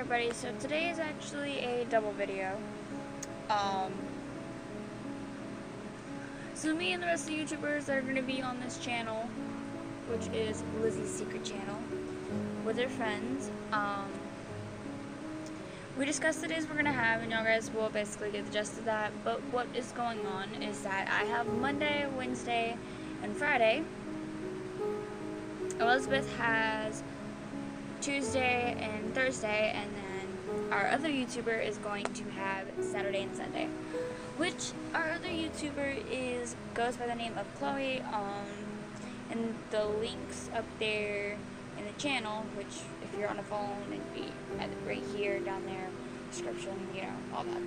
everybody, so today is actually a double video. So me and the rest of the YouTubers that are going to be on this channel, which is Lizzie's Secret Channel, with their friends, we discussed the days we're going to have, and y'all guys will basically get the gist of that. But what is going on is that I have Monday, Wednesday, and Friday. Elizabeth has Tuesday and Thursday, and then our other YouTuber is going to have Saturday and Sunday, which our other YouTuber goes by the name of Chloe, and the links up there in the channel, which if you're on a phone it'd be right here, down there, description, you know, all that.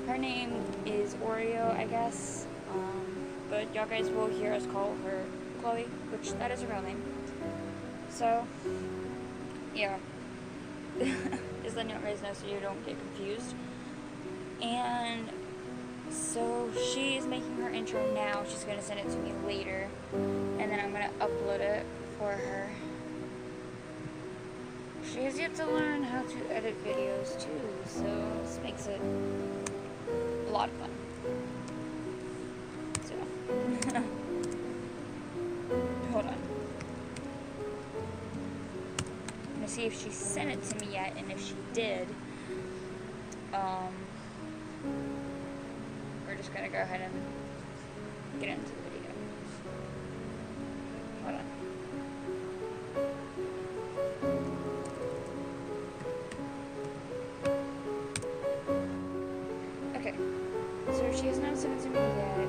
Her name is Oreo, I guess, but y'all guys will hear us call her Chloe, which that is her real name. So, yeah, just letting you guys know so you don't get confused. And so she is making her intro now. She's going to send it to me later, and then I'm going to upload it for her. She has yet to learn how to edit videos too, so this makes it a lot of fun. So, hold on. See if she sent it to me yet, and if she did, we're just gonna go ahead and get into the video. Hold on. Okay, so she has not sent it to me yet.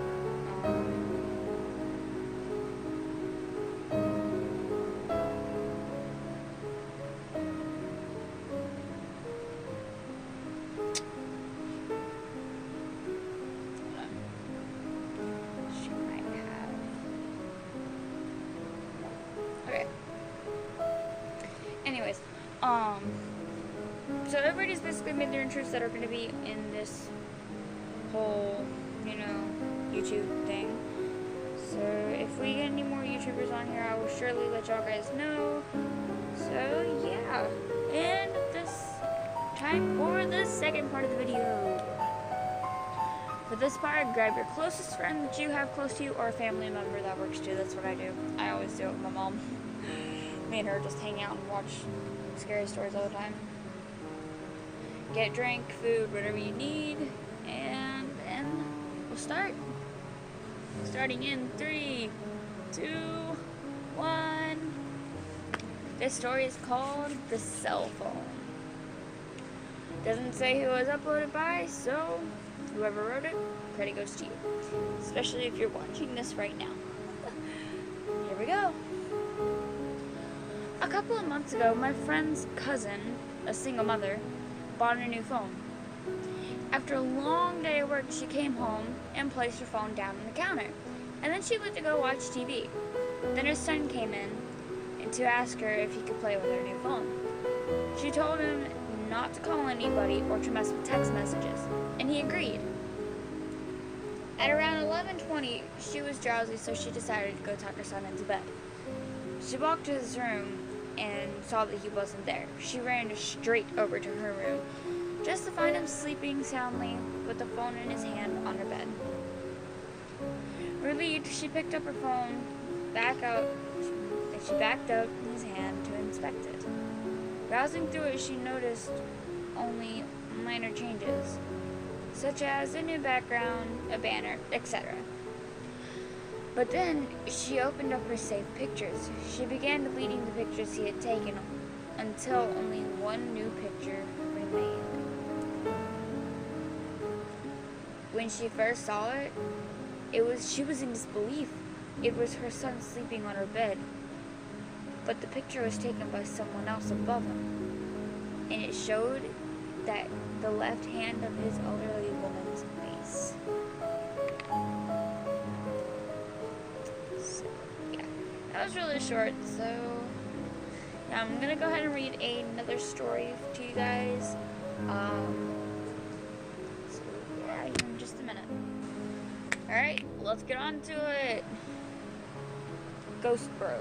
Anyways, so everybody's basically made their interests that are going to be in this whole, you know, YouTube thing. So if we get any more YouTubers on here, I will surely let y'all guys know. So yeah, and this time for the second part of the video. For this part, grab your closest friend that you have close to you, or a family member that works too. That's what I do. I always do it with my mom. Me and her just hang out and watch scary stories all the time. Get drink, food, whatever you need, and then we'll start. Starting in 3, 2, 1. This story is called The Cell Phone. Doesn't say who it was uploaded by, so whoever wrote it, credit goes to you. Especially if you're watching this right now. Here we go. A couple of months ago, my friend's cousin, a single mother, bought a new phone. After a long day at work, she came home and placed her phone down on the counter. And then she went to go watch TV. Then her son came in and to ask her if he could play with her new phone. She told him not to call anybody or to mess with text messages, and he agreed. At around 11:20, she was drowsy, so she decided to go tuck her son into bed. She walked to his room and saw that he wasn't there. She ran straight over to her room, just to find him sleeping soundly with the phone in his hand on her bed. Relieved, she picked up her phone, she backed up in his hand to inspect it. Browsing through it, she noticed only minor changes, such as a new background, a banner, etc. But then, she opened up her saved pictures. She began deleting the pictures he had taken until only one new picture remained. When she first saw it, she was in disbelief. It was her son sleeping on her bed, but the picture was taken by someone else above him, and it showed that the left hand of his elderly woman's face. That was really short, so yeah, I'm gonna go ahead and read another story to you guys. So yeah, in just a minute. Alright, let's get on to it. Ghost Bro.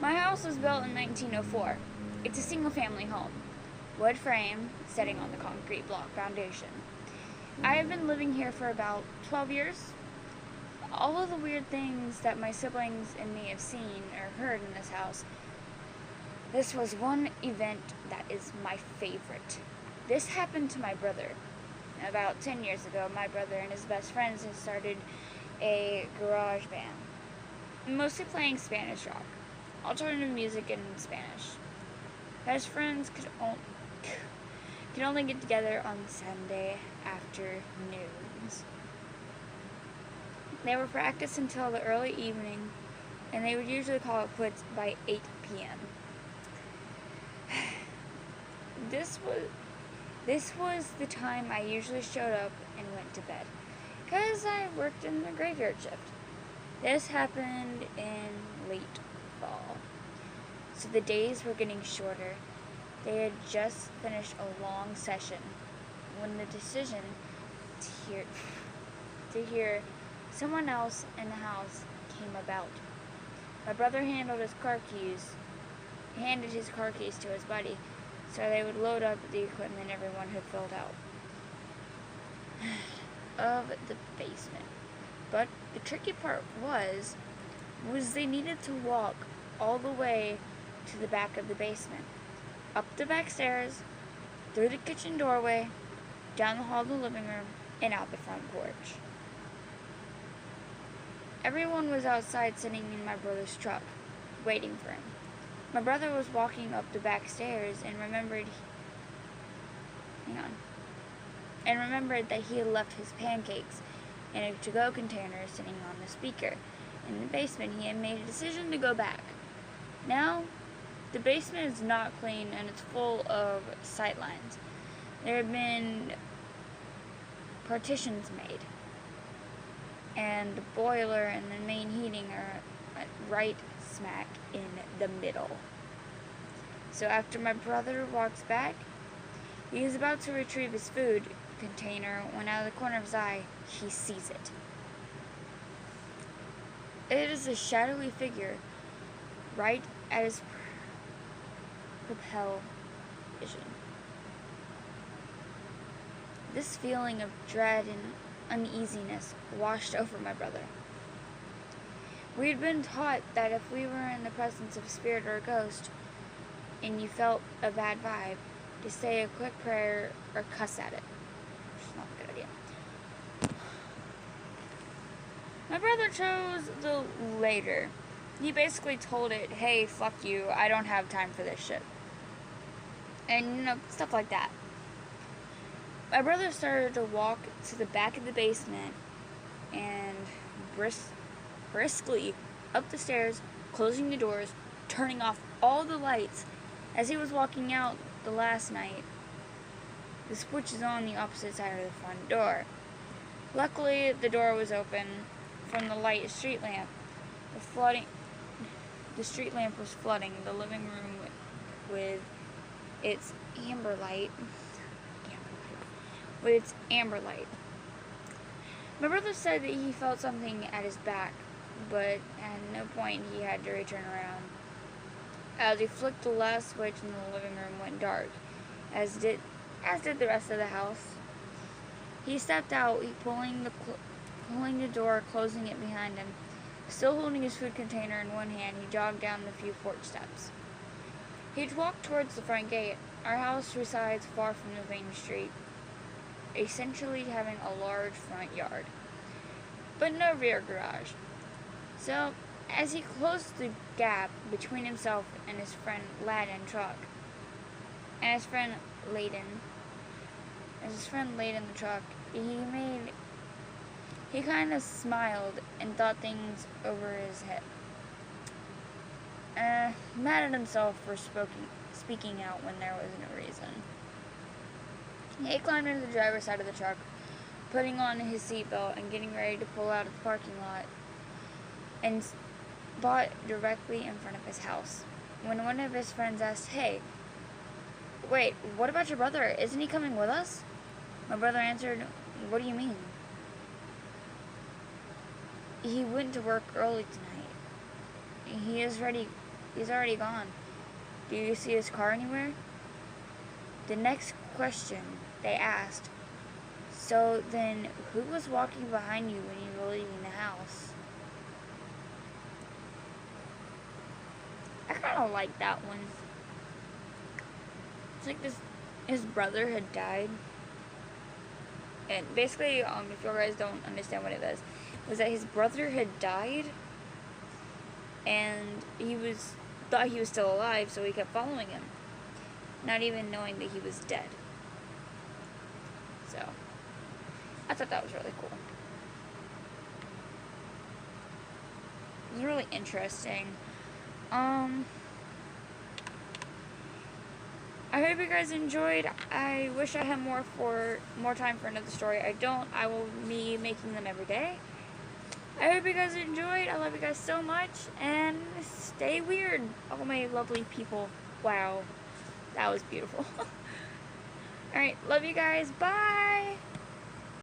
My house was built in 1904. It's a single-family home, wood frame, sitting on the concrete block foundation. I have been living here for about 12 years. All of the weird things that my siblings and me have seen or heard in this house, this was one event that is my favorite. This happened to my brother. About 10 years ago, my brother and his best friends had started a garage band, mostly playing Spanish rock, alternative music in Spanish. Best friends could only get together on Sunday afternoons. They would practice until the early evening, and they would usually call it quits by 8 p.m. This was the time I usually showed up and went to bed, because I worked in the graveyard shift. This happened in late fall, so the days were getting shorter. They had just finished a long session when the decision to hear someone else in the house came about. My brother handed his car keys to his buddy, so they would load up the equipment everyone had filled out of the basement. But the tricky part was they needed to walk all the way to the back of the basement, up the back stairs, through the kitchen doorway, down the hall to the living room, and out the front porch. Everyone was outside sitting in my brother's truck, waiting for him. My brother was walking up the back stairs and remembered that he had left his pancakes in a to-go container sitting on the speaker. In the basement, he had made a decision to go back. Now, the basement is not clean and it's full of sight lines. There have been partitions made, and the boiler and the main heating are right smack in the middle. So after my brother walks back, he is about to retrieve his food container when out of the corner of his eye, he sees it. It is a shadowy figure right at his propel vision. This feeling of dread and uneasiness washed over my brother. We had been taught that if we were in the presence of a spirit or a ghost, and you felt a bad vibe, to say a quick prayer or cuss at it. Which is not a good idea. My brother chose the later. He basically told it, hey, fuck you, I don't have time for this shit. And, stuff like that. My brother started to walk to the back of the basement and briskly up the stairs, closing the doors, turning off all the lights. As he was walking out the last night, the switch is on the opposite side of the front door. Luckily, the door was open from the light street lamp. The street lamp was flooding the living room with its amber light. My brother said that he felt something at his back, but at no point he had to return around. As he flicked the last switch in the living room went dark, as did the rest of the house. He stepped out, pulling the door, closing it behind him. Still holding his food container in one hand, he jogged down the few porch steps. He'd walked towards the front gate. Our house resides far from the main street, essentially having a large front yard, but no rear garage. So, as he closed the gap between himself and his friend laid in the truck, he kind of smiled and thought things over his head. Mad at himself for speaking out when there was no reason. He climbed into the driver's side of the truck, putting on his seatbelt and getting ready to pull out of the parking lot, and bought directly in front of his house. When one of his friends asked, "Hey, wait, what about your brother? Isn't he coming with us?" My brother answered, "What do you mean?" "He went to work early tonight. He is ready He's already gone. Do you see his car anywhere? The next question they asked, so then who was walking behind you when you were leaving the house? I kind of like that one. It's like his brother had died. And basically, if you guys don't understand what it was that his brother had died, and thought he was still alive, so he kept following him, not even knowing that he was dead. So, I thought that was really cool. It was really interesting. I hope you guys enjoyed. I wish I had more time for another story. I don't. I will be making them every day. I hope you guys enjoyed. I love you guys so much. And stay weird, all my lovely people. Wow. That was beautiful. Alright, love you guys. Bye!